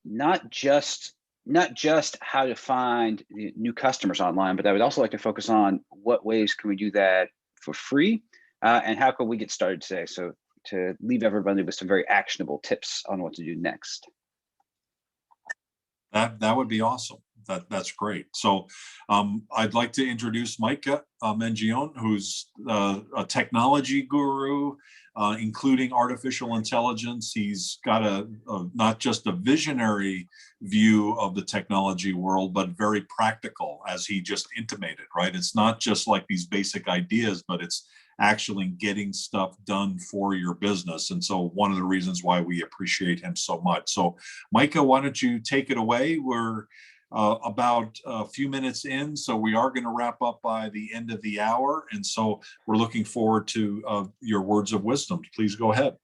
not just how to find new customers online, but I would also like to focus on what ways can we do that for free, and how can we get started today. So to leave everybody with some very actionable tips on what to do next. That would be awesome. That's great. So I'd like to introduce Micah Mengione, who's a technology guru, including artificial intelligence. He's got a not just a visionary view of the technology world, but very practical, as he just intimated, right? It's not just like these basic ideas, but it's actually getting stuff done for your business. And so one of the reasons why we appreciate him so much. So Micah, why don't you take it away? We're about a few minutes in, so we are going to wrap up by the end of the hour. And so we're looking forward to your words of wisdom. Please go ahead.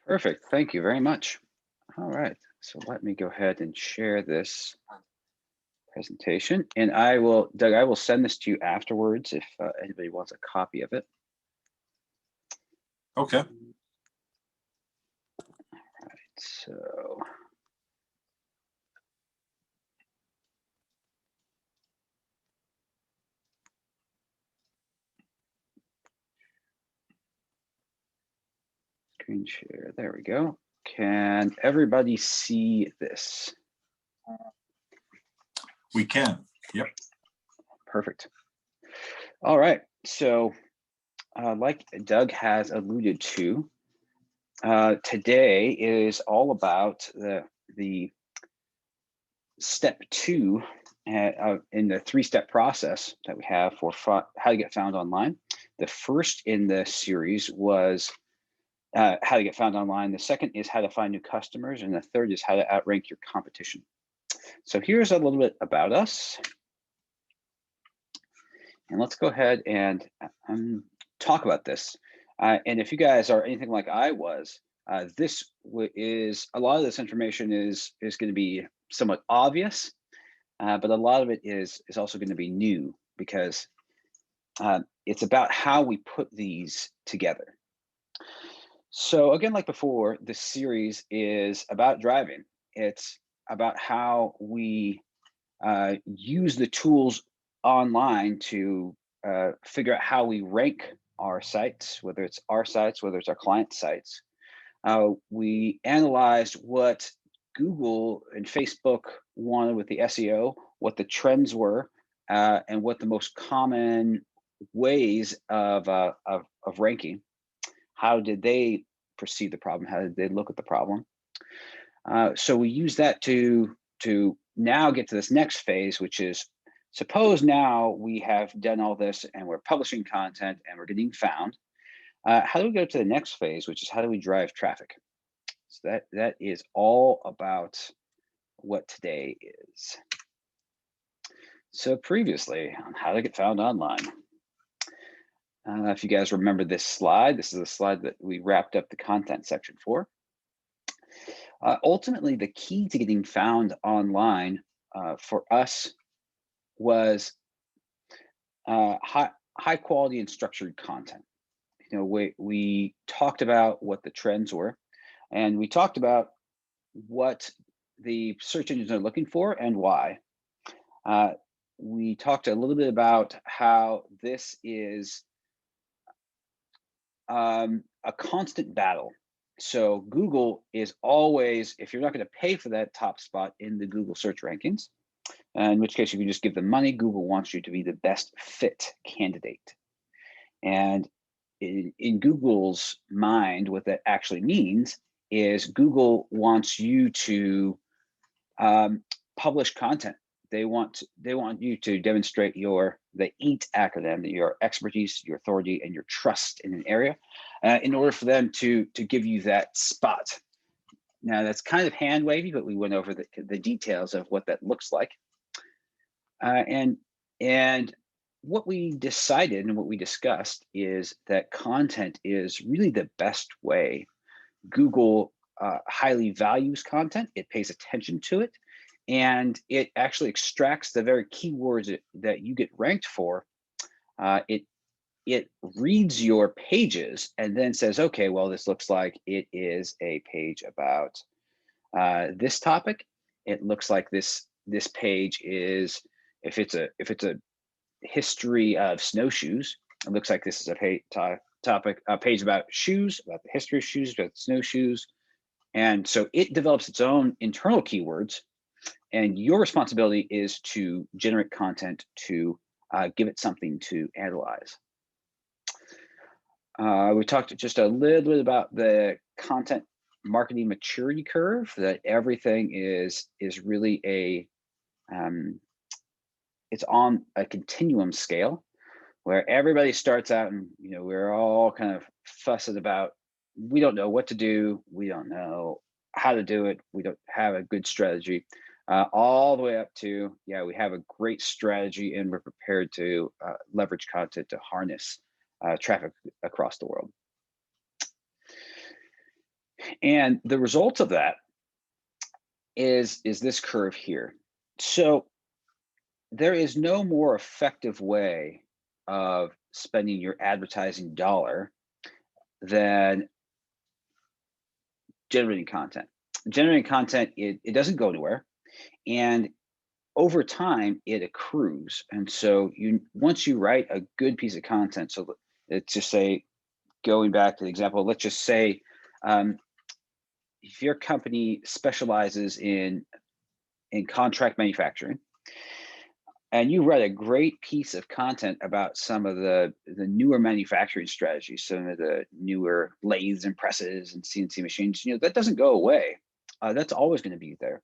Perfect. Thank you very much. All right. So let me go ahead and share this presentation. And I will, Doug, I will send this to you afterwards if anybody wants a copy of it. Okay. All right. So screen share. There we go. Can everybody see this? We can. Yep. Perfect. All right. So like Doug has alluded to, today is all about the step 2 in the 3-step process that we have for how to get found online. The first in the series was how to get found online. The second is how to find new customers. And the third is how to outrank your competition. So here's a little bit about us. And let's go ahead and talk about this. And if you guys are anything like I was, this is a lot of this information is going to be somewhat obvious, but a lot of it is also going to be new because it's about how we put these together. So again, like before, this series is about driving. It's about how we use the tools online to figure out how we rank our sites, whether it's our sites, whether it's our client sites. We analyzed what Google and Facebook wanted with the SEO, what the trends were, and what the most common ways of ranking. How did they perceive the problem? How did they look at the problem? So we use that to now get to this next phase, which is, suppose now we have done all this and we're publishing content and we're getting found. How do we go to the next phase, which is how do we drive traffic? So that is all about what today is. So previously on how to get found online. If you guys remember this slide, this is a slide that we wrapped up the content section for. Ultimately, the key to getting found online for us was high quality and structured content. You know, we talked about what the trends were, and we talked about what the search engines are looking for and why. We talked a little bit about how this is a constant battle. So Google is always, if you're not going to pay for that top spot in the Google search rankings, in which case you can just give them money, Google wants you to be the best fit candidate. And in Google's mind, what that actually means is Google wants you to publish content. They want you to demonstrate the EAT acronym, your expertise, your authority, and your trust in an area, in order for them to give you that spot. Now that's kind of hand wavy, but we went over the details of what that looks like. And what we decided and what we discussed is that content is really the best way. Google highly values content. It pays attention to it. And it actually extracts the very keywords that you get ranked for. It reads your pages and then says, okay, well, this looks like it is a page about this topic. it looks like this page is, if it's a history of snowshoes, it looks like this is a a page about shoes, about the history of shoes, about snowshoes. And so it develops its own internal keywords, and your responsibility is to generate content to give it something to analyze. We talked just a little bit about the content marketing maturity curve, that everything is really it's on a continuum scale, where everybody starts out and, we're all kind of fussing about, we don't know what to do, we don't know how to do it, we don't have a good strategy, all the way up to, yeah, we have a great strategy and we're prepared to leverage content to harness traffic across the world. And the result of that is this curve here. So there is no more effective way of spending your advertising dollar than generating content. Generating content, it doesn't go anywhere. And over time, it accrues. And so once you write a good piece of content, so let's just say, going back to the example, let's just say if your company specializes in contract manufacturing, and you write a great piece of content about some of the newer manufacturing strategies, some of the newer lathes and presses and CNC machines, that doesn't go away. That's always going to be there.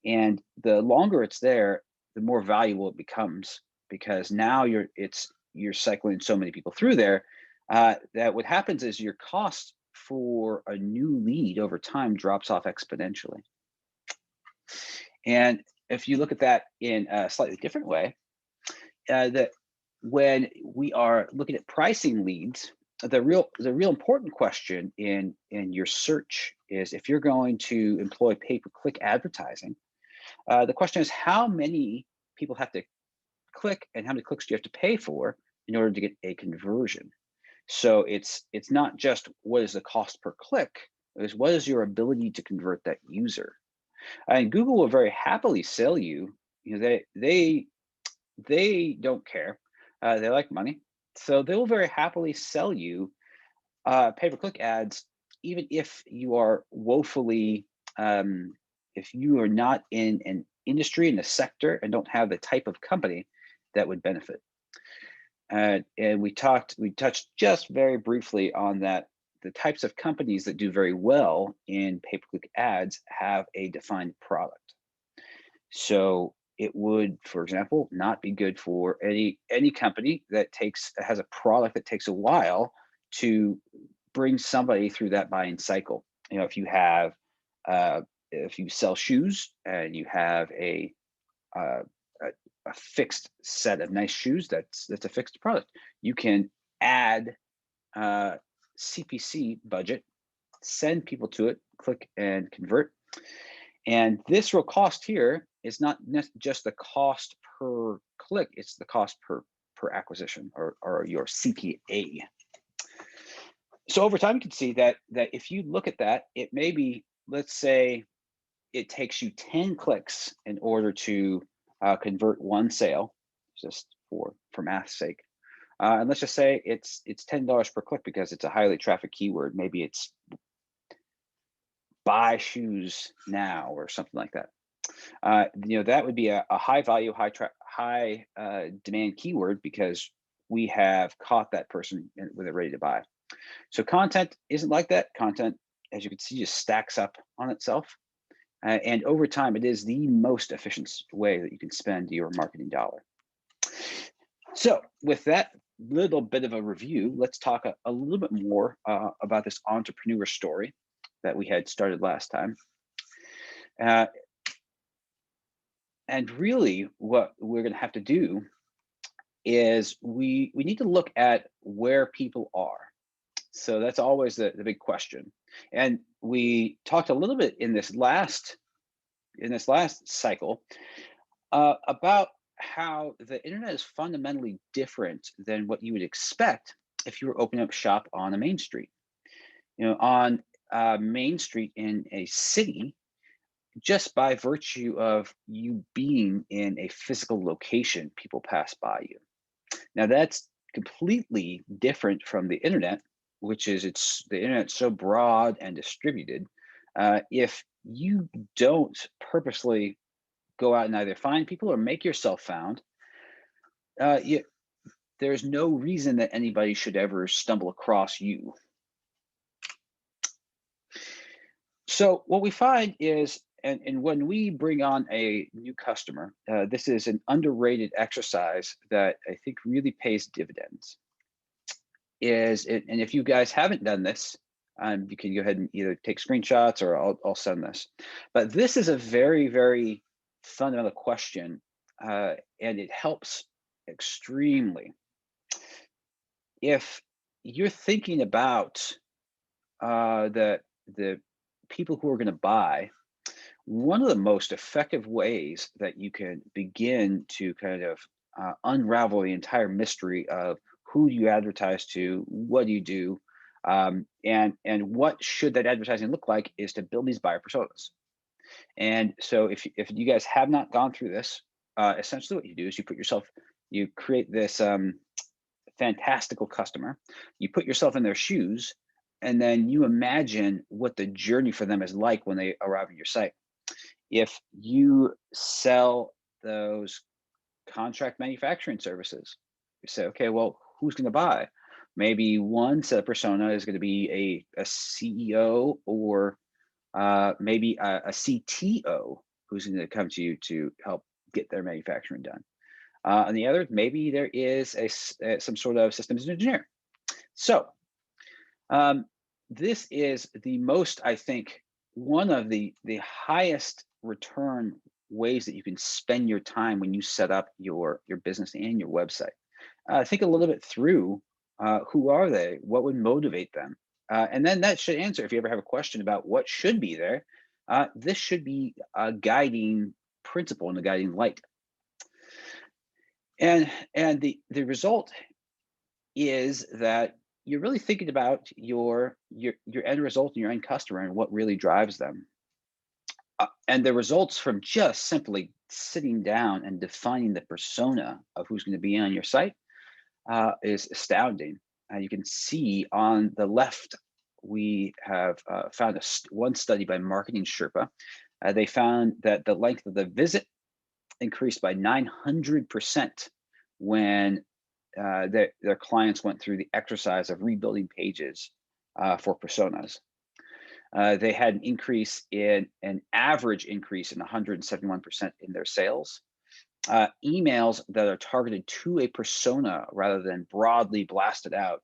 And the longer it's there, the more valuable it becomes, because now you're cycling so many people through there, that what happens is your cost for a new lead over time drops off exponentially. And if you look at that in a slightly different way, that when we are looking at pricing leads, the real important question in your search is, if you're going to employ pay-per-click advertising, the question is, how many people have to click and how many clicks do you have to pay for in order to get a conversion? So it's not just what is the cost per click, it's what is your ability to convert that user. And Google will very happily sell you. They don't care. They like money, so they will very happily sell you pay-per-click ads, even if you are woefully, if you are not in an industry, in a sector, and don't have the type of company that would benefit. And we touched just very briefly on that. The types of companies that do very well in pay-per-click ads have a defined product. So it would, for example, not be good for any company that has a product that takes a while to bring somebody through that buying cycle. If you have, if you sell shoes and you have a fixed set of nice shoes, that's a fixed product. You can add CPC budget, send people to it, click and convert. And this real cost here is not just the cost per click, it's the cost per acquisition, or your CPA. So over time, you can see that if you look at that, it may be, let's say it takes you 10 clicks in order to convert one sale, just for math's sake. And let's just say it's $10 per click because it's a highly trafficked keyword. Maybe it's buy shoes now or something like that. That would be a high value, high demand keyword, because we have caught that person when they're ready to buy. So content isn't like that. Content, as you can see, just stacks up on itself. And over time, it is the most efficient way that you can spend your marketing dollar. So with that little bit of a review, let's talk a little bit more about this entrepreneur story that we had started last time. And really what we're going to have to do is we need to look at where people are. So that's always the big question. And we talked a little bit in this last cycle about how the internet is fundamentally different than what you would expect if you were opening up shop on a main street. On Main Street in a city, just by virtue of you being in a physical location, people pass by you. Now that's completely different from the internet, which is it's the internet's so broad and distributed. If you don't purposely go out and either find people or make yourself found, you, there's no reason that anybody should ever stumble across you. So what we find is, and when we bring on a new customer, this is an underrated exercise that I think really pays dividends. And if you guys haven't done this, you can go ahead and either take screenshots or I'll send this. But this is a very, very fundamental question, and it helps extremely. If you're thinking about the people who are going to buy, one of the most effective ways that you can begin to kind of unravel the entire mystery of who do you advertise to, what do you do, and what should that advertising look like is to build these buyer personas. And so if you guys have not gone through this, essentially what you do is you create this fantastical customer, you put yourself in their shoes, and then you imagine what the journey for them is like when they arrive at your site. If you sell those contract manufacturing services, you say, okay, well, who's going to buy? Maybe one set of persona is going to be a CEO or maybe a CTO who's going to come to you to help get their manufacturing done. On the other, maybe there is some sort of systems engineer. So this is the most, I think, one of the highest return ways that you can spend your time when you set up your business and your website. Think a little bit through who are they, what would motivate them, and then that should answer if you ever have a question about what should be there. This should be a guiding principle and a guiding light. And the result is that you're really thinking about your end result and your end customer and what really drives them. And the results from just simply sitting down and defining the persona of who's going to be on your site is astounding. You can see on the left, we have found one study by Marketing Sherpa. They found that the length of the visit increased by 900% when their clients went through the exercise of rebuilding pages for personas. They had an average increase in 171% in their sales. Emails that are targeted to a persona rather than broadly blasted out.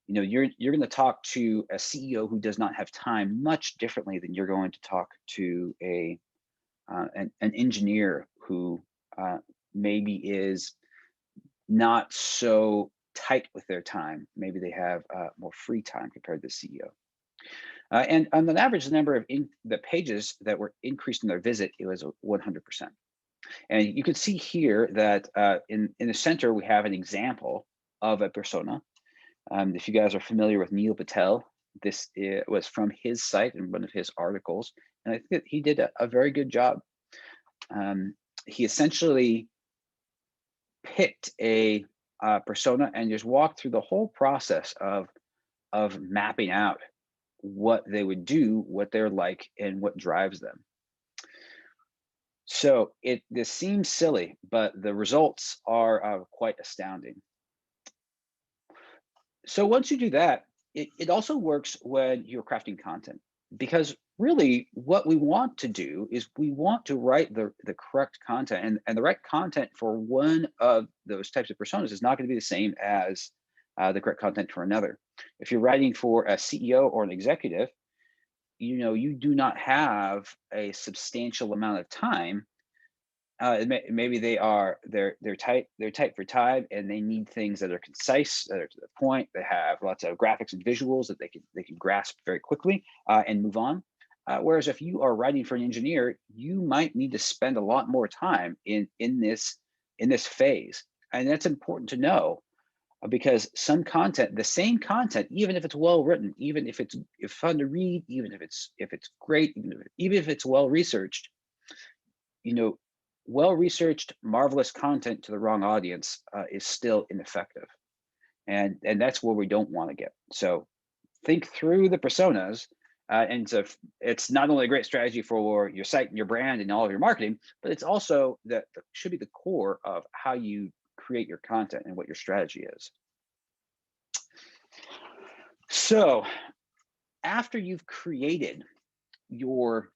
You're going to talk to a CEO who does not have time much differently than you're going to talk to an engineer who maybe is not so tight with their time. Maybe they have more free time compared to the CEO. And on an average, the number of the pages that were increased in their visit, it was 100%. And you can see here that in the center, we have an example of a persona. If you guys are familiar with Neil Patel, this was from his site and one of his articles. And I think that he did a very good job. He essentially picked a persona and just walked through the whole process of mapping out what they would do, what they're like, and what drives them. So this seems silly, but the results are quite astounding. So once you do that, it also works when you're crafting content, because really what we want to do is we want to write the correct content, and the right content for one of those types of personas is not going to be the same as the correct content for another. If you're writing for a CEO or an executive, you do not have a substantial amount of time. Maybe they're tight for time, and they need things that are concise, that are to the point. They have lots of graphics and visuals that they can grasp very quickly and move on. Whereas if you are writing for an engineer, you might need to spend a lot more time in this phase, and that's important to know. because some content, the same content, even if it's well written, even if it's fun to read, even if it's great, even if it's well researched, you know, well researched, marvelous content to the wrong audience is still ineffective, and that's where we don't want to get. So think through the personas. And so it's not only a great strategy for your site and your brand and all of your marketing, but it's also that should be the core of how you create your content and what your strategy is. So after you've created your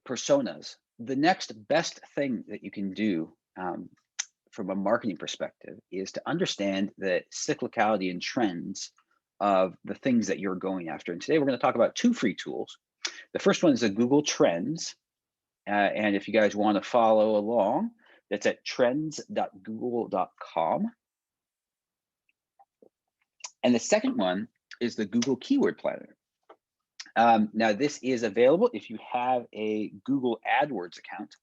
personas, the next best thing that you can do from a marketing perspective is to understand the cyclicality and trends of the things that you're going after. And today we're going to talk about two free tools. The first one is the Google Trends. And if you guys want to follow along, that's at trends.google.com. And the second one is the Google Keyword Planner. Now, this is available if you have a Google AdWords account.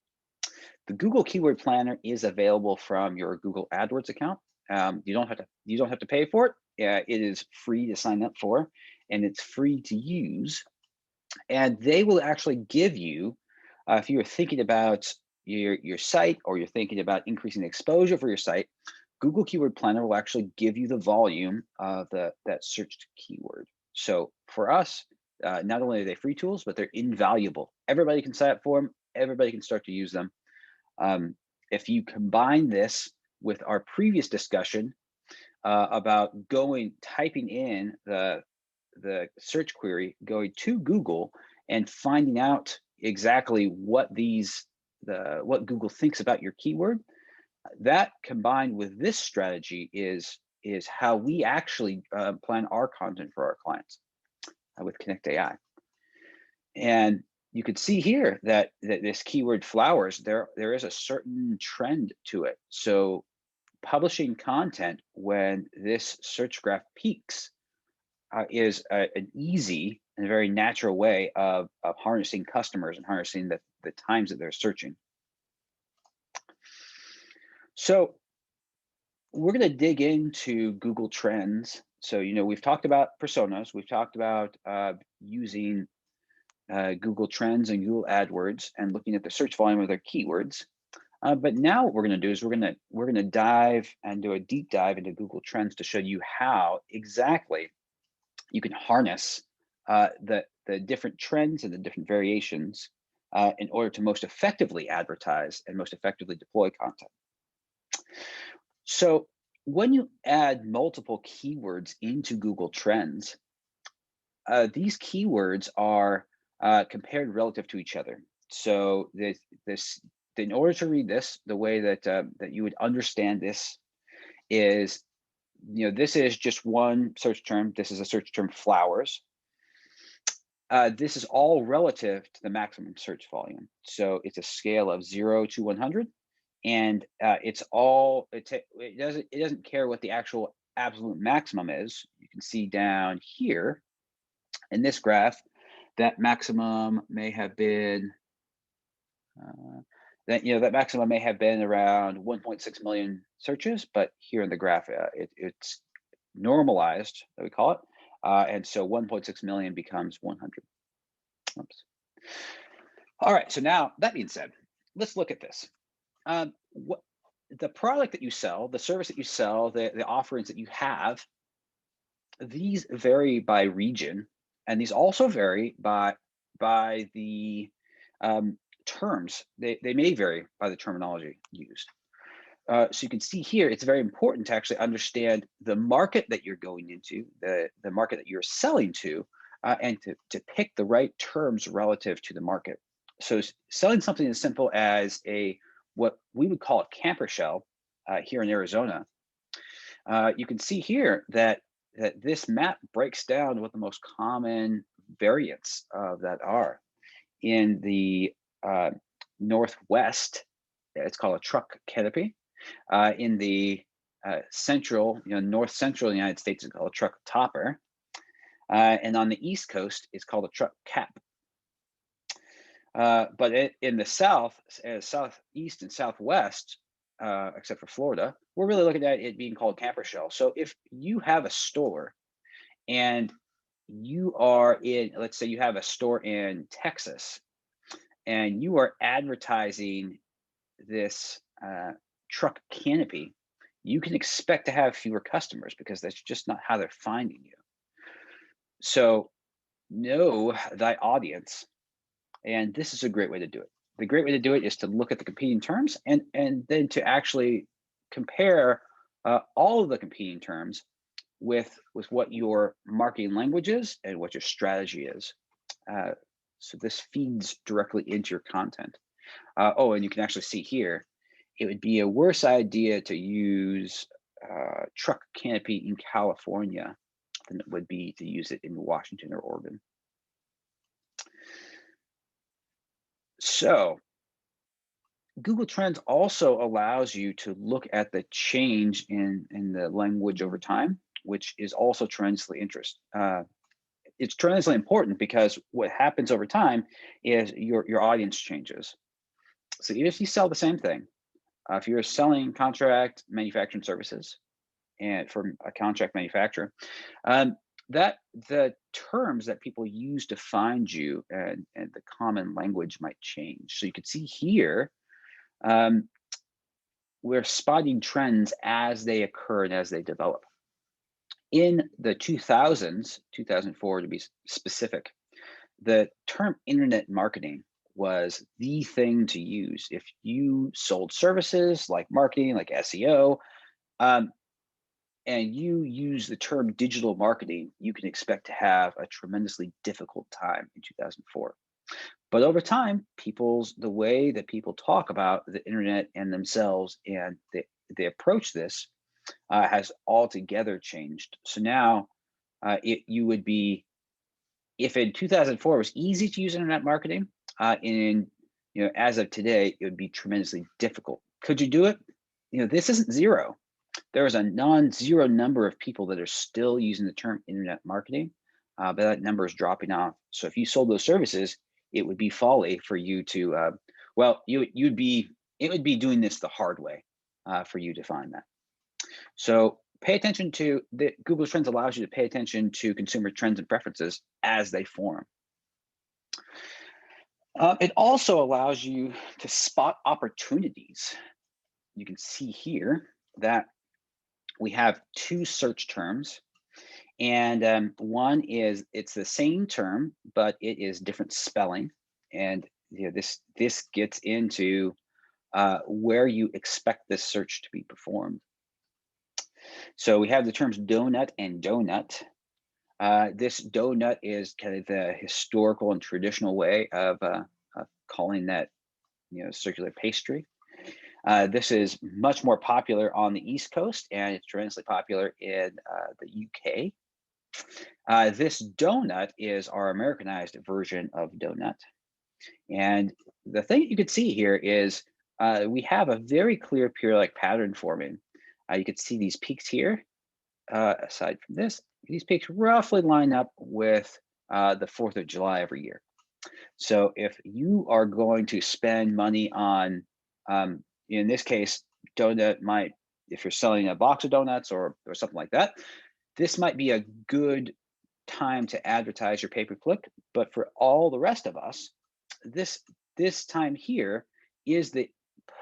The Google Keyword Planner is available from your Google AdWords account. You don't have to pay for it. It is free to sign up for, and it's free to use. And they will actually give you, if you're thinking about your site or you're thinking about increasing exposure for your site, Google Keyword Planner will actually give you the volume of that searched keyword. So for us, not only are they free tools, but they're invaluable. Everybody can sign up for them. Everybody can start to use them. If you combine this with our previous discussion about typing in the search query, going to Google and finding out exactly what Google thinks about your keyword, that combined with this strategy is how we actually plan our content for our clients with ConnectAI. And you could see here that this keyword flowers, there is a certain trend to it. So publishing content when this search graph peaks is an easy and very natural way of harnessing customers and harnessing the times that they're searching. So we're going to dig into Google Trends. So, we've talked about personas. We've talked about using Google Trends and Google AdWords and looking at the search volume of their keywords. But now what we're going to do is we're going to dive and do a deep dive into Google Trends to show you how exactly you can harness the different trends and the different variations in order to most effectively advertise and most effectively deploy content. So when you add multiple keywords into Google Trends, these keywords are compared relative to each other. So in order to read this, the way that you would understand this is, this is just one search term. This is a search term, flowers. This is all relative to the maximum search volume. So it's a scale of 0 to 100, and it doesn't care what the actual absolute maximum is. You can see down here in this graph that maximum may have been that maximum may have been around 1.6 million searches, but here in the graph it's normalized, that we call it, and so 1.6 million becomes 100. Oops. All right, so now that being said, let's look at this. What the product that you sell, the service that you sell, the offerings that you have, these vary by region, and these also vary by the terms. They may vary by the terminology used. So you can see here, it's very important to actually understand the market that you're going into, the market that you're selling to, and to pick the right terms relative to the market. So selling something as simple as what we would call a camper shell here in Arizona, you can see here that this map breaks down what the most common variants of that are. In the Northwest, it's called a truck canopy. In the central, north central United States, it's called a truck topper. And on the East Coast, it's called a truck cap. But in the South, Southeast and Southwest, except for Florida, we're really looking at it being called camper shell. So if you have a store and you are in, let's say you have a store in Texas and you are advertising this truck canopy, you can expect to have fewer customers because that's just not how they're finding you. So know thy audience, and this is a great way to do it. The great way to do it is to look at the competing terms and then to actually compare all of the competing terms with what your marketing language is and what your strategy is. Uh, so this feeds directly into your content. Oh, and you can actually see here, it would be a worse idea to use truck canopy in California than it would be to use it in Washington or Oregon. So Google Trends also allows you to look at the change in the language over time, which is also tremendously it's tremendously important because what happens over time is your audience changes. So even if you sell the same thing, if you're selling contract manufacturing services and from a contract manufacturer, um, that the terms that people use to find you and the common language might change. So you can see here, um, we're spotting trends as they occur and as they develop. In the 2000s, 2004 to be specific, the term internet marketing was the thing to use. If you sold services like marketing, like SEO, um, and you use the term digital marketing, you can expect to have a tremendously difficult time in 2004. But over time, the way that people talk about the internet and themselves and they approach this has altogether changed. So now you would be, if in 2004 it was easy to use internet marketing, as of today, it would be tremendously difficult. Could you do it? This isn't zero. There is a non-zero number of people that are still using the term internet marketing, but that number is dropping off. So if you sold those services, it would be folly for you to, it would be doing this the hard way for you to find that. So pay attention to the Google Trends allows you to pay attention to consumer trends and preferences as they form. It also allows you to spot opportunities. You can see here that we have two search terms, and one is it's the same term, but it is different spelling. And this gets into where you expect this search to be performed. So we have the terms donut and donut. This donut is kind of the historical and traditional way of calling that circular pastry. This is much more popular on the East Coast, and it's tremendously popular in the UK. This donut is our Americanized version of donut. And the thing you could see here is we have a very clear periodic pattern forming. You could see these peaks here. Aside from this, these peaks roughly line up with the 4th of July every year. So if you are going to spend money on, in this case, if you're selling a box of donuts or something like that, this might be a good time to advertise your pay-per-click. But for all the rest of us, this time here is the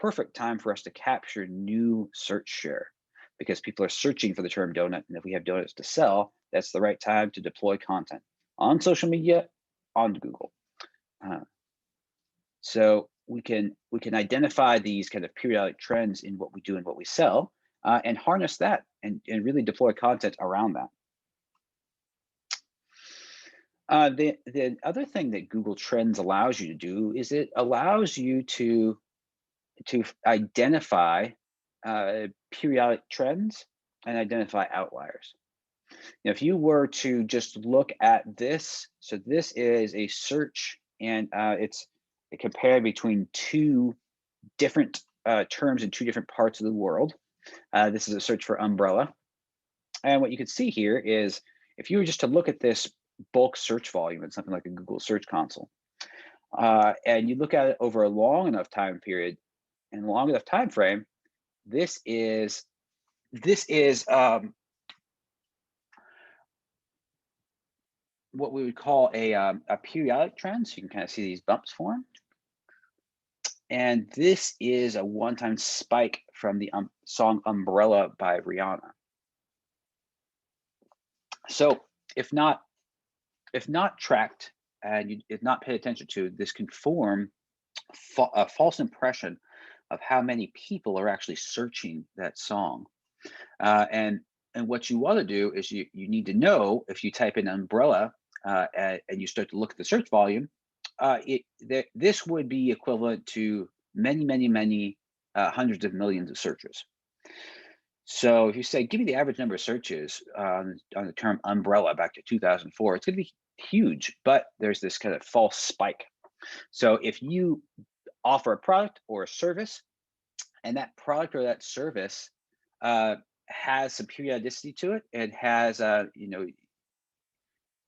perfect time for us to capture new search share because people are searching for the term donut. And if we have donuts to sell, that's the right time to deploy content on social media, on Google. So we can identify these kind of periodic trends in what we do and what we sell, and harness that and really deploy content around that. The other thing that Google Trends allows you to do is it allows you to identify periodic trends and identify outliers. If you were to just look at this, so this is a search, and it's compared between two different terms in two different parts of the world. This is a search for umbrella. And what you can see here is if you were just to look at this bulk search volume in something like a Google Search Console, and you look at it over a long enough time period and long enough time frame, This is what we would call a periodic trend. So you can kind of see these bumps form. And this is a one-time spike from the song Umbrella by Rihanna. So if not tracked and if not paid attention to, this can form a false impression of how many people are actually searching that song. And what you want to do is you need to know if you type in umbrella and you start to look at the search volume, this would be equivalent to many hundreds of millions of searches. So if you say, give me the average number of searches on the term umbrella back to 2004, it's going to be huge, but there's this kind of false spike. So if you offer a product or a service, and that product or that service has some periodicity to it, and has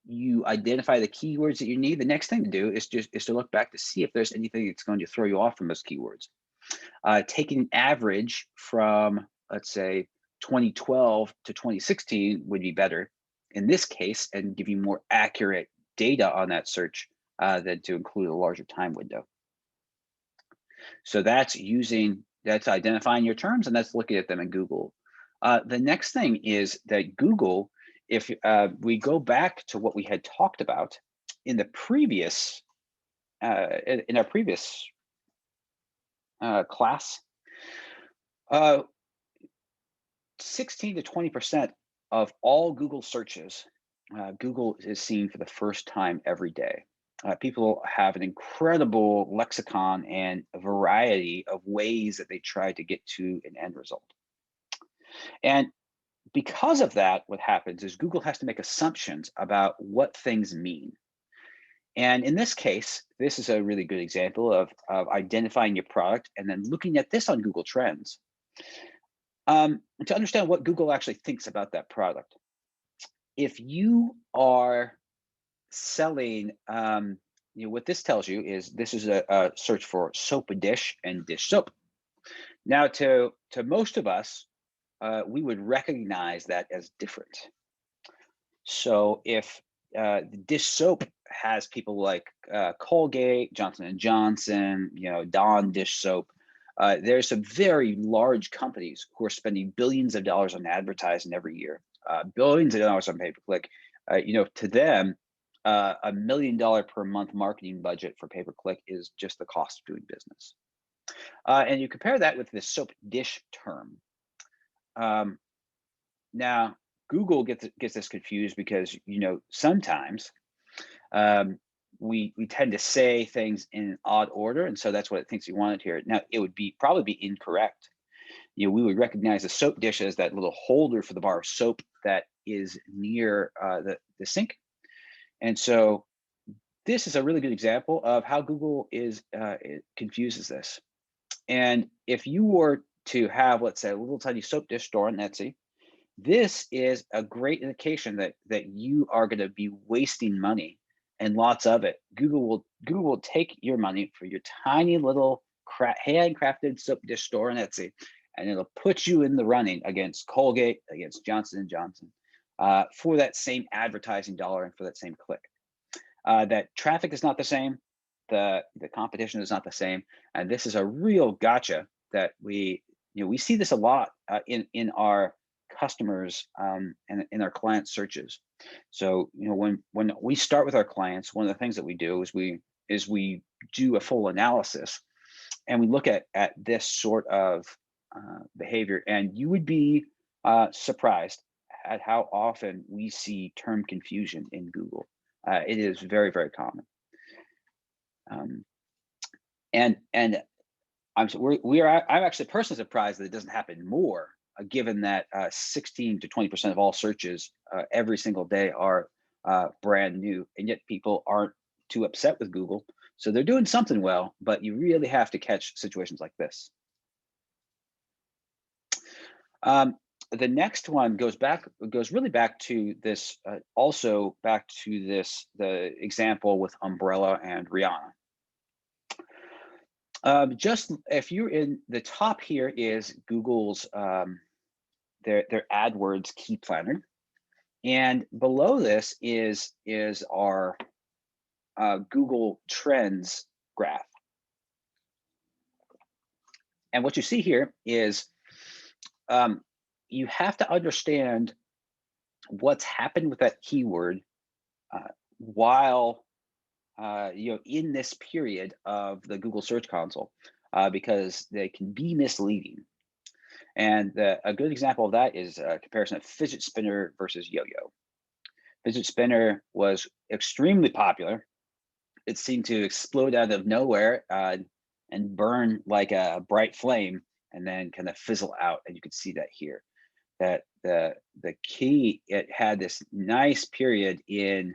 you identify the keywords that you need, the next thing to do is to look back to see if there's anything that's going to throw you off from those keywords. Taking an average from, let's say, 2012 to 2016 would be better in this case and give you more accurate data on that search than to include a larger time window. So that's identifying your terms, and that's looking at them in Google. The next thing is that Google, if we go back to what we had talked about in the previous, in our previous class, 16 to 20% of all Google searches, Google is seeing for the first time every day. People have an incredible lexicon and a variety of ways that they try to get to an end result. And because of that, what happens is Google has to make assumptions about what things mean. And in this case, this is a really good example of identifying your product and then looking at this on Google Trends to understand what Google actually thinks about that product. If you are selling, what this tells you is this is a search for soap dish and dish soap. Now, to most of us, we would recognize that as different. So if the dish soap has people like Colgate, Johnson and Johnson, Dawn dish soap, there's some very large companies who are spending billions of dollars on advertising every year, billions of dollars on pay-per-click. To them, $1 million per month marketing budget for pay-per-click is just the cost of doing business. And you compare that with the soap dish term. Now, Google gets this confused because sometimes we tend to say things in odd order, and so that's what it thinks you wanted here. Now, it would probably be incorrect. We would recognize the soap dish as that little holder for the bar of soap that is near the sink. And so this is a really good example of how Google it confuses this. And if you were to have, let's say, a little tiny soap dish store on Etsy, this is a great indication that you are going to be wasting money, and lots of it. Google will take your money for your tiny little handcrafted soap dish store on Etsy, and it'll put you in the running against Colgate, against Johnson and Johnson, for that same advertising dollar and for that same click. That traffic is not the same, the competition is not the same, and this is a real gotcha that we see this a lot in our customers and in our client searches. So when we start with our clients, one of the things that we do is we do a full analysis, and we look at this sort of behavior, and you would be surprised at how often we see term confusion in Google. It is very, very common. And I'm actually personally surprised that it doesn't happen more, given that 16 to 20% of all searches every single day are brand new, and yet people aren't too upset with Google. So they're doing something well, but you really have to catch situations like this. The next one goes really back to this, the example with Umbrella and Rihanna. Just if you're in the top here is Google's their AdWords key planner, and below this is our Google Trends graph. And what you see here is um, you have to understand what's happened with that keyword uh, while in this period of the Google Search Console, because they can be misleading. And a good example of that is a comparison of fidget spinner versus yo-yo. Fidget spinner was extremely popular. It seemed to explode out of nowhere and burn like a bright flame, and then kind of fizzle out. And you can see that here. That the key, it had this nice period in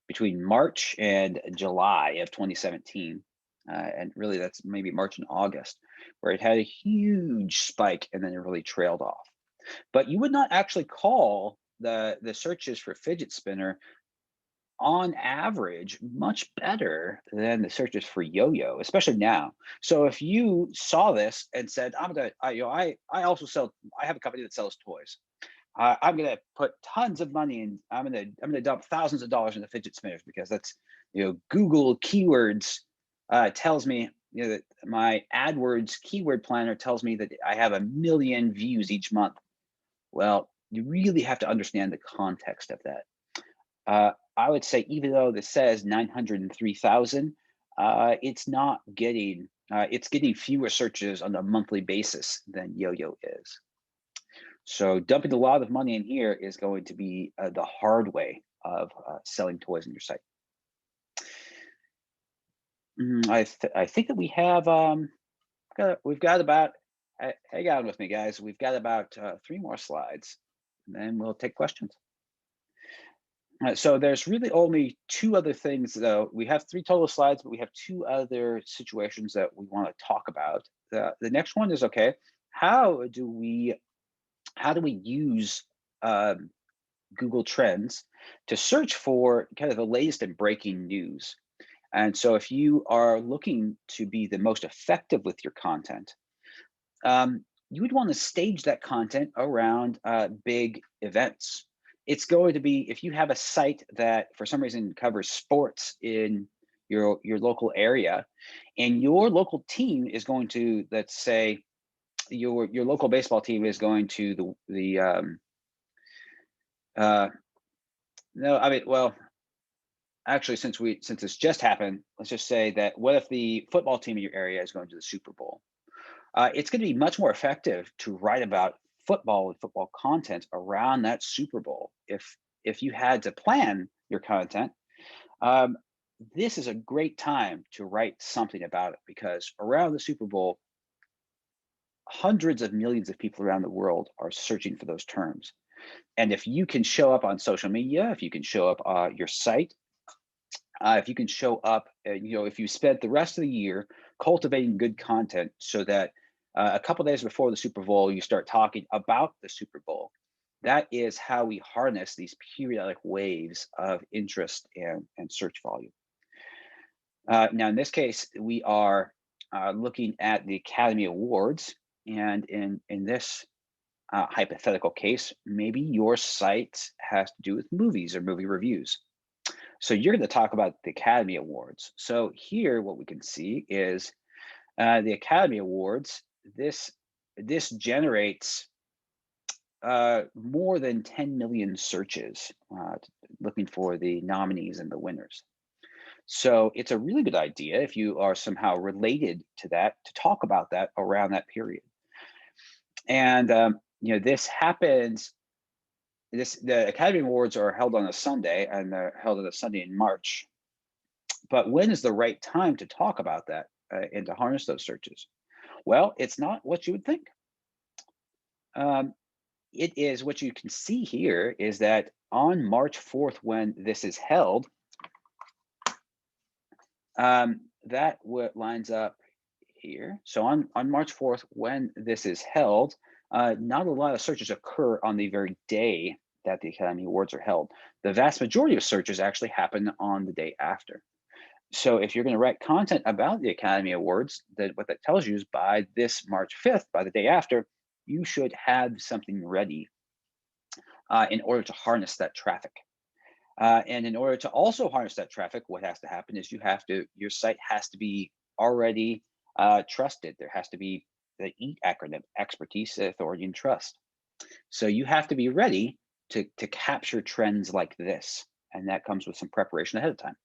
between March and July of 2017. And really that's maybe March and August, where it had a huge spike and then it really trailed off. But you would not actually call the searches for fidget spinner on average much better than the searches for yo-yo, especially now. So if you saw this and said, I'm gonna I also sell, I have a company that sells toys, I'm going to put tons of money in. I'm going to dump thousands of dollars into fidget spinners because that's, Google keywords tells me, that my AdWords keyword planner tells me that I have 1 million views each month. Well, you really have to understand the context of that. I would say even though this says 903,000, it's not getting. It's getting fewer searches on a monthly basis than Yo-Yo is. So dumping a lot of money in here is going to be the hard way of selling toys on your site. I think that we have we've got about hang on with me, guys. We've got about 3 more slides, and then we'll take questions. So there's really only 2 other things, though. We have 3 total slides, but we have 2 other situations that we want to talk about. The next one is, okay, how do we use um, Google Trends to search for kind of the latest and breaking news? And so if you are looking to be the most effective with your content, you would want to stage that content around big events. It's going to be, if you have a site that for some reason covers sports in your local area, and your local team is going to, let's say, your local baseball team is going to uh, no, I mean, well, actually, since this just happened, let's just say that what if the football team in your area is going to the Super Bowl? It's going to be much more effective to write about football and football content around that Super Bowl. If you had to plan your content, um, this is a great time to write something about it, because around the Super Bowl, hundreds of millions of people around the world are searching for those terms. And if you can show up on social media, if you can show up your site, if you can show up, if you spent the rest of the year cultivating good content so that a couple days before the Super Bowl, you start talking about the Super Bowl. That is how we harness these periodic waves of interest and search volume. Now, in this case, we are looking at the Academy Awards. And in this hypothetical case, maybe your site has to do with movies or movie reviews. So you're going to talk about the Academy Awards. So here, what we can see is the Academy Awards. This generates more than 10 million searches looking for the nominees and the winners. So it's a really good idea, if you are somehow related to that, to talk about that around that period. And this happens. The Academy Awards are held on a Sunday, and they're held on a Sunday in March. But when is the right time to talk about that and to harness those searches? Well, it's not what you would think. It is what you can see here is that on March 4th, when this is held, that what lines up here. So on March 4th, when this is held, not a lot of searches occur on the very day that the Academy Awards are held. The vast majority of searches actually happen on the day after. So if you're going to write content about the Academy Awards, then what that tells you is by this March 5th, by the day after, you should have something ready in order to harness that traffic. And in order to also harness that traffic, what has to happen is your site has to be already trusted. There has to be the EAT acronym: expertise, authority, and trust. So you have to be ready to capture trends like this. And that comes with some preparation ahead of time.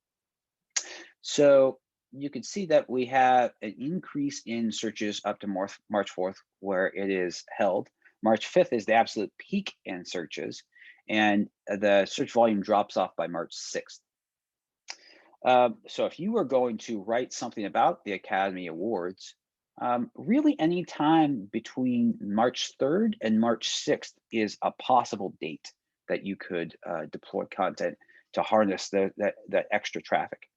So you can see that we have an increase in searches up to March 4th, where it is held. March 5th is the absolute peak in searches, and the search volume drops off by March 6th. So if you were going to write something about the Academy Awards, really any time between March 3rd and March 6th is a possible date that you could deploy content to harness that extra traffic.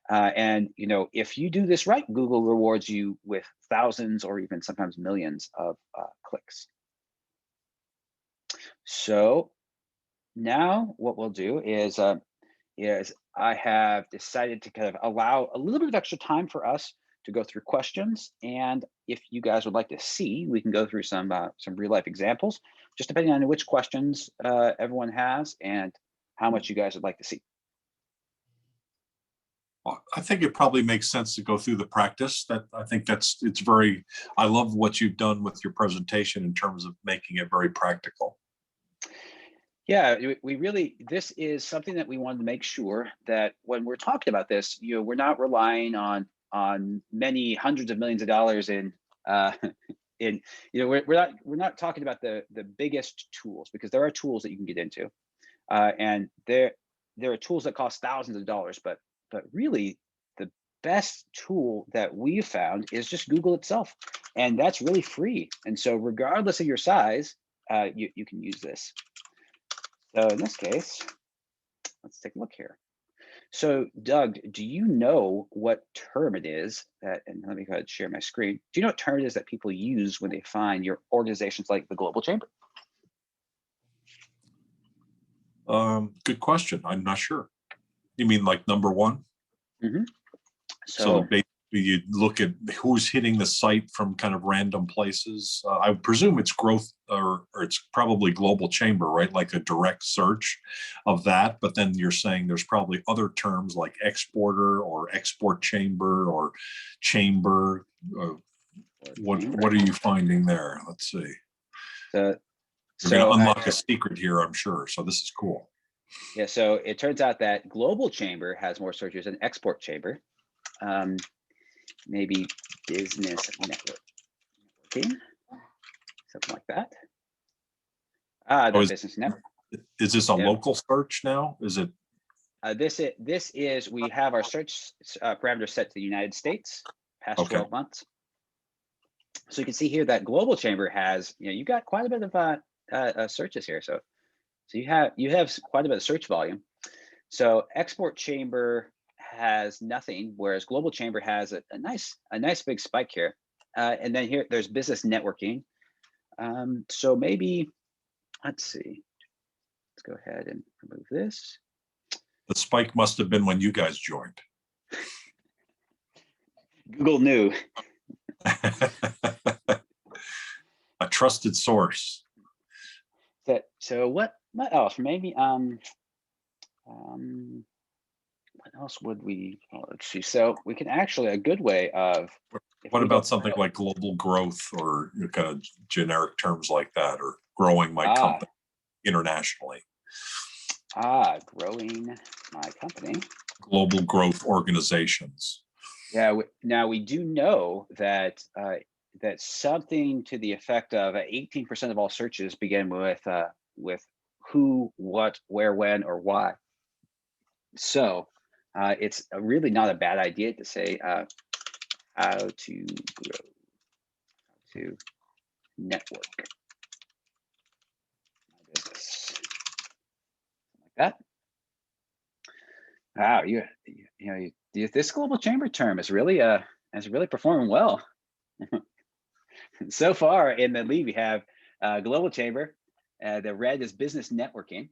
And if you do this right, Google rewards you with thousands or even sometimes millions of clicks. So now what we'll do is I have decided to kind of allow a little bit of extra time for us to go through questions. And if you guys would like to see, we can go through some real life examples, just depending on which questions everyone has and how much you guys would like to see. Well, I think it probably makes sense to go through the practice. I love what you've done with your presentation in terms of making it very practical. Yeah, this is something that we wanted to make sure that when we're talking about this, we're not relying on many hundreds of millions of dollars we're not talking about the biggest tools, because there are tools that you can get into, and there are tools that cost thousands of dollars, but really the best tool that we've found is just Google itself, and that's really free. And so regardless of your size, you can use this. So in this case, let's take a look here. So Doug, do you know what term it is and let me go ahead and share my screen. Do you know what term it is that people use when they find your organizations like the Global Chamber? Good question. I'm not sure. You mean like number one? Mm-hmm. So basically you look at who's hitting the site from kind of random places. I presume it's growth or it's probably Global Chamber, right? Like a direct search of that. But then you're saying there's probably other terms like exporter or export chamber or chamber. What are you finding there? Let's see. You're going to unlock a secret here, I'm sure. So this is cool. Yeah, so it turns out that Global Chamber has more searches than Export Chamber. Maybe business networking, something like that. Business network. Is this a local search now? Is it? This is we have our search parameters set to the United States past 12 months. So you can see here that Global Chamber has, you've got quite a bit of searches here. So you have quite a bit of search volume. So Export Chamber has nothing, whereas Global Chamber has a nice big spike here. And then here there's business networking. So maybe, let's see. Let's go ahead and remove this. The spike must have been when you guys joined. Google knew. A trusted source. So what else? Maybe what else would we? Let's see. So we can actually a good way of. What about something like global growth or kind of generic terms like that, or growing my company internationally? Growing my company. Global growth organizations. Yeah. Now we do know that that something to the effect of 18% of all searches begin with who, what, where, when, or why. So it's really not a bad idea to say how to grow, how to network my business, like that. Wow, this Global Chamber term is really performing well. So far in the lead, we have Global Chamber. The red is business networking.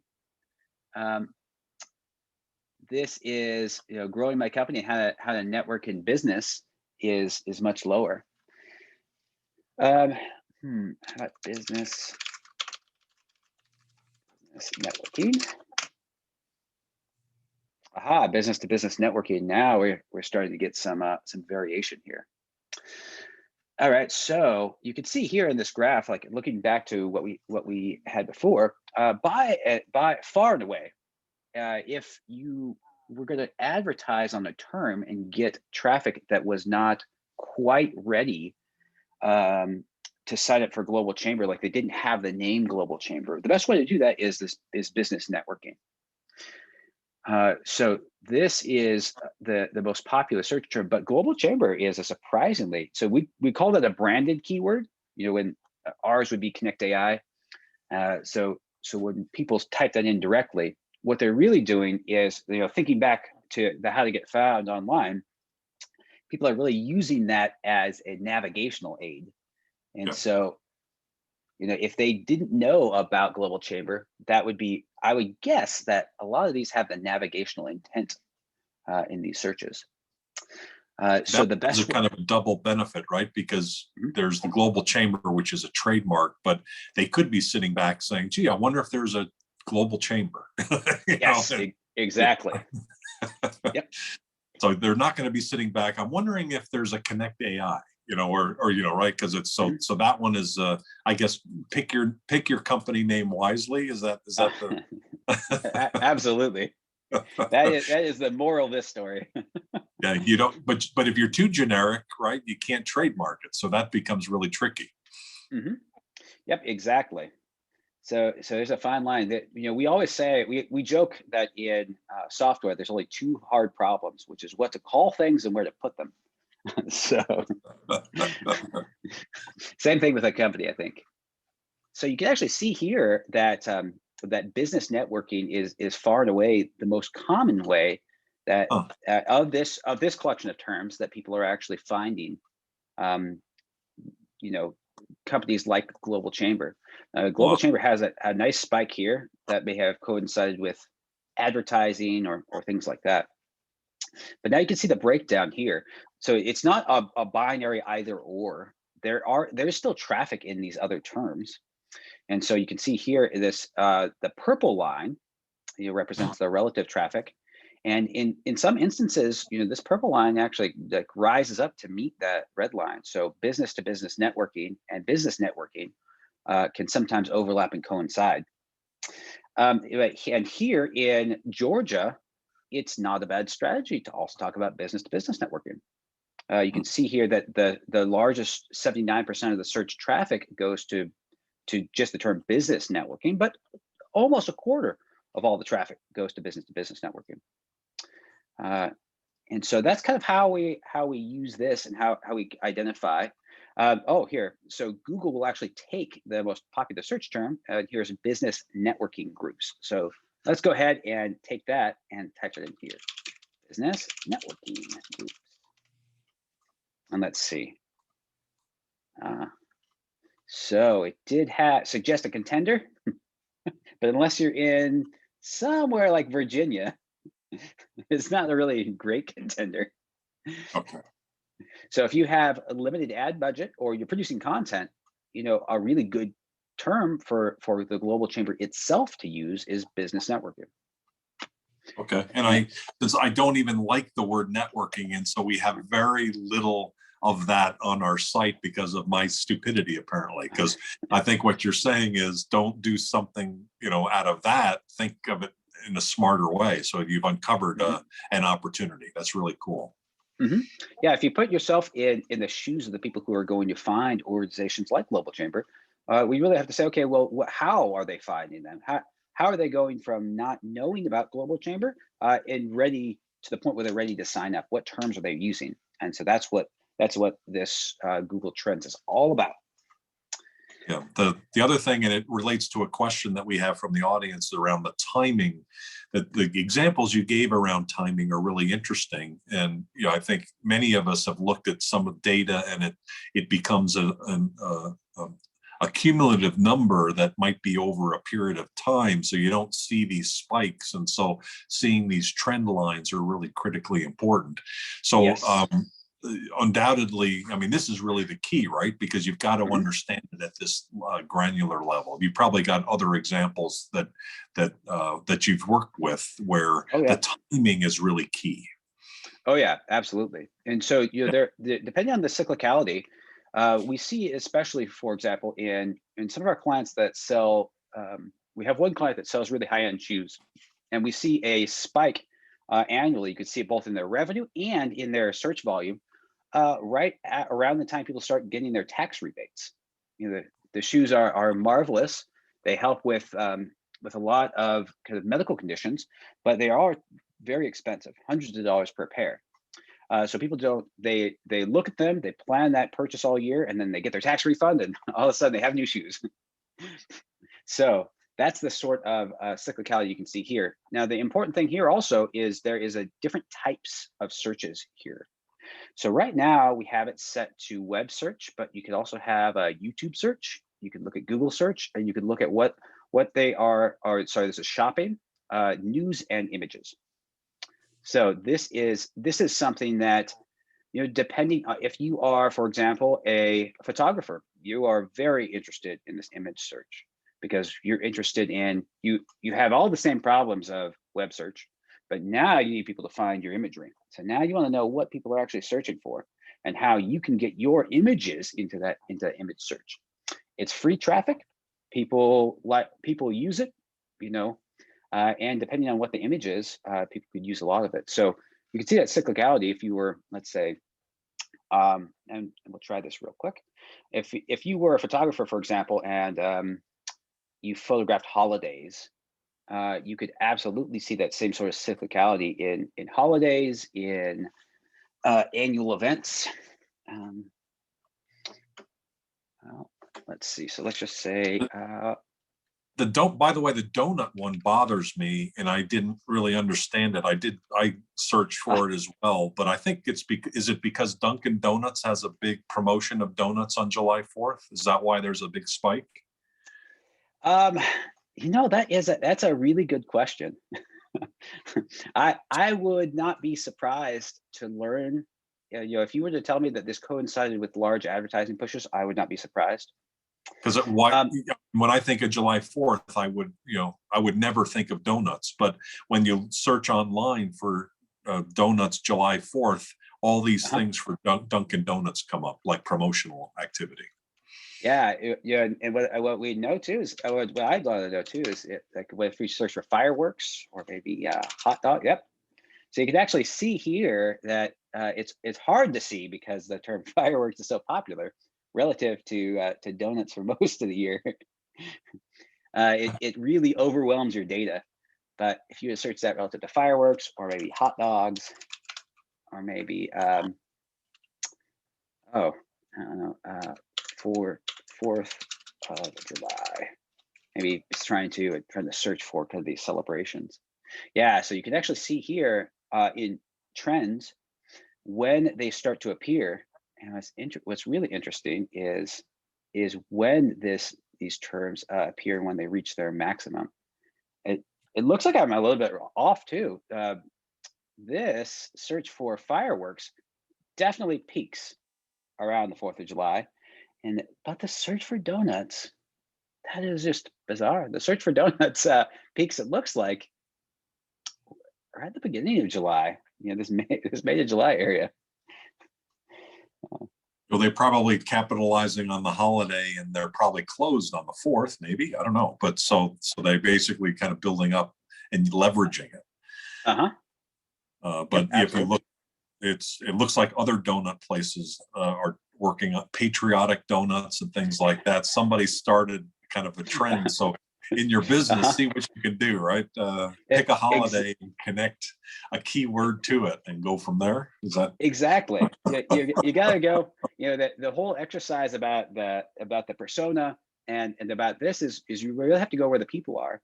this is, growing my company, how to network in business is much lower. Um, how about business networking? Aha, business to business networking. Now we're starting to get some variation here. All right, so you can see here in this graph, like looking back to what we had before, by far and away, if you were going to advertise on a term and get traffic that was not quite ready to sign up for Global Chamber, like they didn't have the name Global Chamber, the best way to do that is business networking. So this is the most popular search term, but Global Chamber is a surprisingly, so we call it a branded keyword, when ours would be ConnectAI. So when people type that in directly, what they're really doing is, thinking back to how to get found online, people are really using that as a navigational aid. And Yeah. so, if they didn't know about Global Chamber, that would be, I would guess that a lot of these have the navigational intent in these searches. So That the is a best kind of a double benefit, right? Because there's the Global Chamber, which is a trademark, but they could be sitting back saying, gee, I wonder if there's a Global Chamber. Yes, exactly. Yep. So they're not going to be sitting back. I'm wondering if there's a ConnectAI, or right? Because it's so that one is, I guess, pick your company name wisely. Is that the Absolutely. That is the moral of this story. Yeah, you don't, but if you're too generic, right, you can't trademark it. So that becomes really tricky. Yep, exactly. So there's a fine line that, we always say, we joke that in software, there's only two hard problems, which is what to call things and where to put them. So same thing with a company, I think. So you can actually see here that that business networking is far and away the most common way that of this collection of terms that people are actually finding, companies like Global Chamber. Global Chamber has a nice spike here that may have coincided with advertising or things like that. But now you can see the breakdown here. So it's not a binary either or. There's still traffic in these other terms. And so you can see here this the purple line represents the relative traffic. And in some instances, this purple line actually like rises up to meet that red line. So business to business networking and business networking can sometimes overlap and coincide. And here in Georgia, it's not a bad strategy to also talk about business to business networking. You can see here that the largest 79% of the search traffic goes to just the term business networking, but almost a quarter of all the traffic goes to business networking. And so that's kind of how we use this and how we identify. Here, so Google will actually take the most popular search term. Here's business networking groups. So let's go ahead and take that and type it in here, business networking groups. And let's see. So it did suggest a contender, but unless you're in somewhere like Virginia, it's not a really great contender. Okay. So if you have a limited ad budget or you're producing content, a really good term for the Global Chamber itself to use is business networking. Okay. And since I don't even like the word networking, and so we have very little of that on our site because of my stupidity, apparently, because I think what you're saying is don't do something, out of that, think of it in a smarter way. So you've uncovered an opportunity. That's really cool. Yeah, if you put yourself in the shoes of the people who are going to find organizations like Global Chamber, we really have to say, okay, well, how are they finding them? How are they going from not knowing about Global Chamber and ready to the point where they're ready to sign up? What terms are they using? And so that's what this Google Trends is all about. Yeah. The other thing, and it relates to a question that we have from the audience around the timing, that the examples you gave around timing are really interesting. And I think many of us have looked at some of the data, and it becomes a a cumulative number that might be over a period of time, so you don't see these spikes. And so seeing these trend lines are really critically important. So Yes. undoubtedly, I mean, this is really the key, right? Because you've got to Mhm. understand it at this granular level. You probably got other examples that you've worked with where Oh the yeah. timing is really key. Oh yeah, absolutely. And so depending on the cyclicality, we see, especially for example, in some of our clients that sell. We have one client that sells really high-end shoes, and we see a spike annually. You could see it both in their revenue and in their search volume, right at around the time people start getting their tax rebates. The shoes are marvelous. They help with a lot of kind of medical conditions, but they are very expensive, hundreds of dollars per pair. So people don't they look at them, they plan that purchase all year, and then they get their tax refund, and all of a sudden they have new shoes. So that's the sort of cyclicality you can see here. Now, the important thing here also is there is a different types of searches here. So right now we have it set to web search, but you could also have a YouTube search. You could look at Google search, and you could look at what they are. Sorry, this is shopping, news, and images. So this is something that, depending if you are, for example, a photographer, you are very interested in this image search because you're interested in you have all the same problems of web search, but now you need people to find your imagery. So now you want to know what people are actually searching for and how you can get your images into image search. It's free traffic. People use it, you know, and depending on what the image is, people could use a lot of it. So you can see that cyclicality if you were, let's say, and we'll try this real quick. If you were a photographer, for example, and you photographed holidays, you could absolutely see that same sort of cyclicality in holidays, in annual events. Um, well, let's see. So let's just say By the way, the donut one bothers me, and I didn't really understand it. I searched for it as well, but I think is it because Dunkin' Donuts has a big promotion of donuts on July 4th? Is that why there's a big spike? um, that's a really good question. I would not be surprised to learn, if you were to tell me that this coincided with large advertising pushes, I would not be surprised. Because Um, when I think of July 4th, I would never think of donuts. But when you search online for donuts July 4th, all these uh-huh. things for Dunkin' Donuts come up, like promotional activity. Yeah, yeah, and what we know too is what I'd want to know too is like if we search for fireworks or maybe hot dog. Yep. So you can actually see here that it's hard to see because the term fireworks is so popular relative to donuts for most of the year. It really overwhelms your data. But if you search that relative to fireworks or maybe hot dogs or maybe oh, I don't know, for 4th of July. Maybe it's trying to search for kind of these celebrations. Yeah, so you can actually see here in trends when they start to appear. And what's really interesting is when these terms appear when they reach their maximum. It it looks like I'm a little bit off too. This search for fireworks definitely peaks around the 4th of July, but the search for donuts, that is just bizarre. The search for donuts peaks, it looks like, right at the beginning of July. This May to July area. So they're probably capitalizing on the holiday, and they're probably closed on the 4th, maybe. I don't know. But so they basically kind of building up and leveraging it. Uh huh. Yep. But if you Absolutely. look, it looks like other donut places are working on patriotic donuts and things like that. Somebody started kind of a trend. So in your Uh business, huh. see what you can do, right? Pick a Ex- holiday and connect a keyword to it and go from there. Is that exactly. You got to go. The whole exercise about the persona and about this is you really have to go where the people are.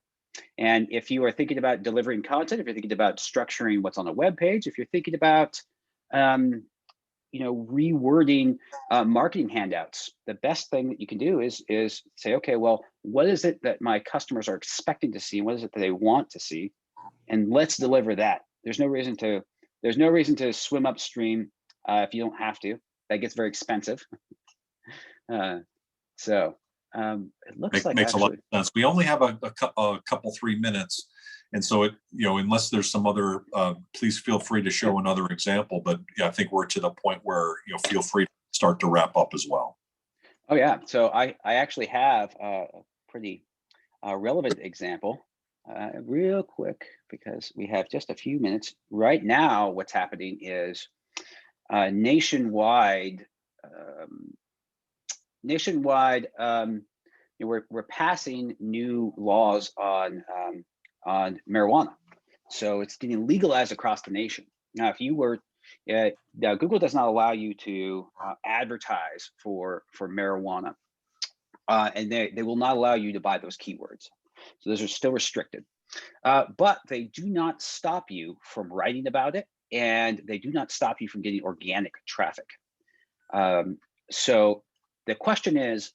And if you are thinking about delivering content, if you're thinking about structuring what's on a web page, if you're thinking about um, rewording marketing handouts. The best thing that you can do is say, okay, well, what is it that my customers are expecting to see? What is it that they want to see? And let's deliver that. There's no reason to swim upstream if you don't have to. That gets very expensive. So it looks like Makes a lot actually, of sense. We only have a couple 3 minutes, and so unless there's some other, please feel free to show another example. But yeah, I think we're to the point where feel free to start to wrap up as well. oh yeah. So I actually have a pretty relevant example, real quick, because we have just a few minutes right now. What's happening is nationwide. We're passing new laws on marijuana, so it's getting legalized across the nation. Now, if you were, now Google does not allow you to advertise for marijuana, and they will not allow you to buy those keywords. So those are still restricted, but they do not stop you from writing about it, and they do not stop you from getting organic traffic. So the question is,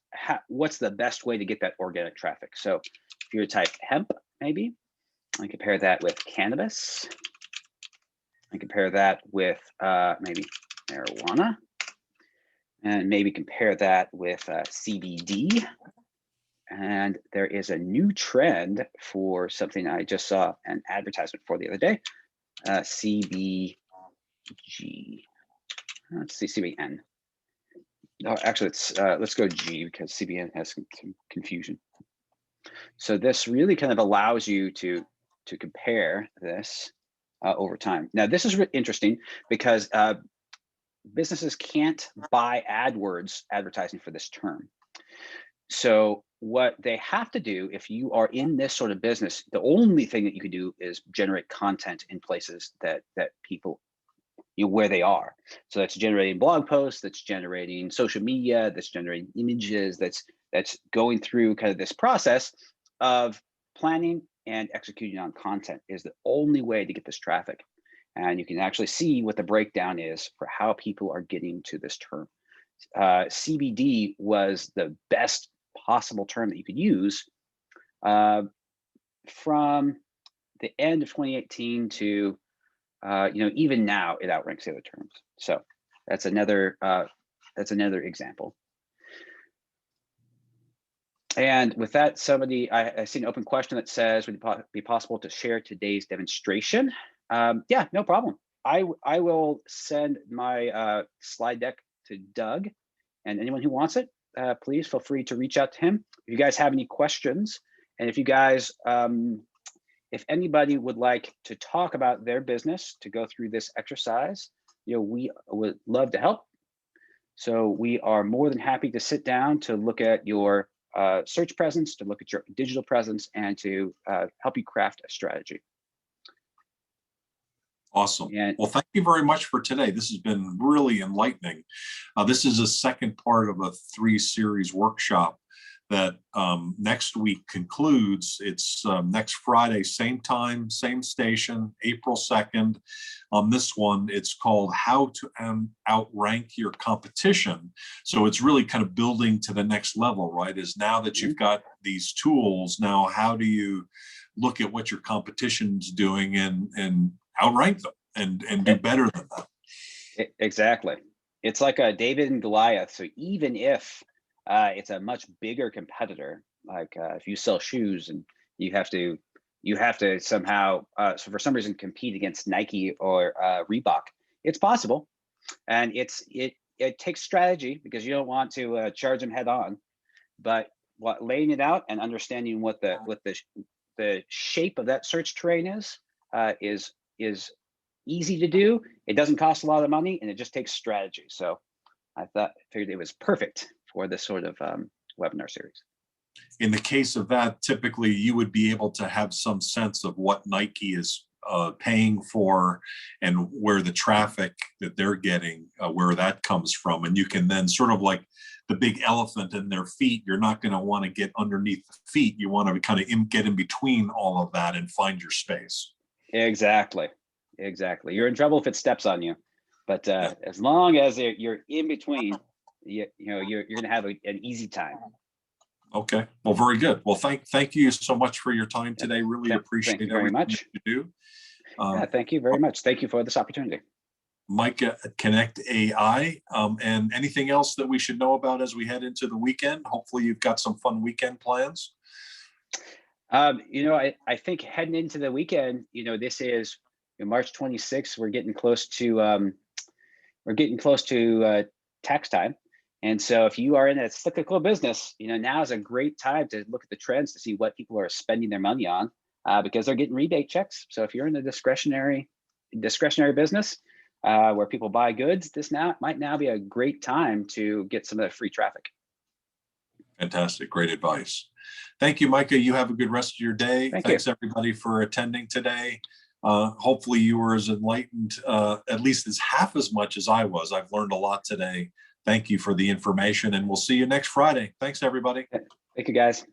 what's the best way to get that organic traffic? So if you were to type hemp, maybe, and compare that with cannabis, and compare that with maybe marijuana, and maybe compare that with CBD. And there is a new trend for something I just saw an advertisement for the other day, CBG. Let's see, CBN. No, actually, let's go G, because CBN has some confusion. So this really kind of allows you to compare this over time. Now, this is interesting because businesses can't buy AdWords advertising for this term. So what they have to do, if you are in this sort of business, the only thing that you can do is generate content in places that people, where they are. So that's generating blog posts, that's generating social media, that's generating images, that's going through kind of this process of planning and executing on content is the only way to get this traffic. And you can actually see what the breakdown is for how people are getting to this term. CBD was the best possible term that you could use from the end of 2018 to even now it outranks the other terms. So that's another example. And with that, I see an open question that says, would it be possible to share today's demonstration? Yeah, no problem. I will send my slide deck to Doug, and anyone who wants it, please feel free to reach out to him. If you guys have any questions, and if you guys, if anybody would like to talk about their business, to go through this exercise, we would love to help. So we are more than happy to sit down to look at your search presence, to look at your digital presence, and to help you craft a strategy. Awesome. Well, thank you very much for today. This has been really enlightening. This is a second part of a 3-series workshop that next week concludes. It's next Friday, same time, same station, April 2nd. On this one, it's called How to Outrank Your Competition. So it's really kind of building to the next level, right? Is now that you've got these tools, now how do you look at what your competition's doing and outrank them and do better than them? Exactly. It's like a David and Goliath. So even if it's a much bigger competitor, like if you sell shoes and you have to somehow, so for some reason, compete against Nike or Reebok, it's possible. And it takes strategy, because you don't want to charge them head on, but laying it out and understanding what the shape of that search terrain is easy to do. It doesn't cost a lot of money, and it just takes strategy. So I figured it was perfect for this sort of webinar series. In the case of that, typically you would be able to have some sense of what Nike is paying for and where the traffic that they're getting, where that comes from. And you can then sort of, like the big elephant in their feet, you're not going to want to get underneath the feet. You want to kind of get in between all of that and find your space. Exactly. You're in trouble if it steps on you. But Yeah. as long as you're in between, you're going to have an easy time. Okay. Well, very good. Well, thank you so much for your time today. Really Thank appreciate you very everything that much. you do. Yeah, thank you very much. Thank you for this opportunity. Mike at ConnectAI, and anything else that we should know about as we head into the weekend? Hopefully you've got some fun weekend plans. I think heading into the weekend, this is March 26th. We're getting close to tax time. And so if you are in a cyclical business, now is a great time to look at the trends to see what people are spending their money on, because they're getting rebate checks. So if you're in a discretionary business, where people buy goods, this might now be a great time to get some of that free traffic. Fantastic. Great advice. Thank you, Micah. You have a good rest of your day. Thank Thanks, you. everybody, for attending today. Hopefully you were as enlightened, at least as half as much as I was. I've learned a lot today. Thank you for the information, and we'll see you next Friday. Thanks, everybody. Thank you, guys.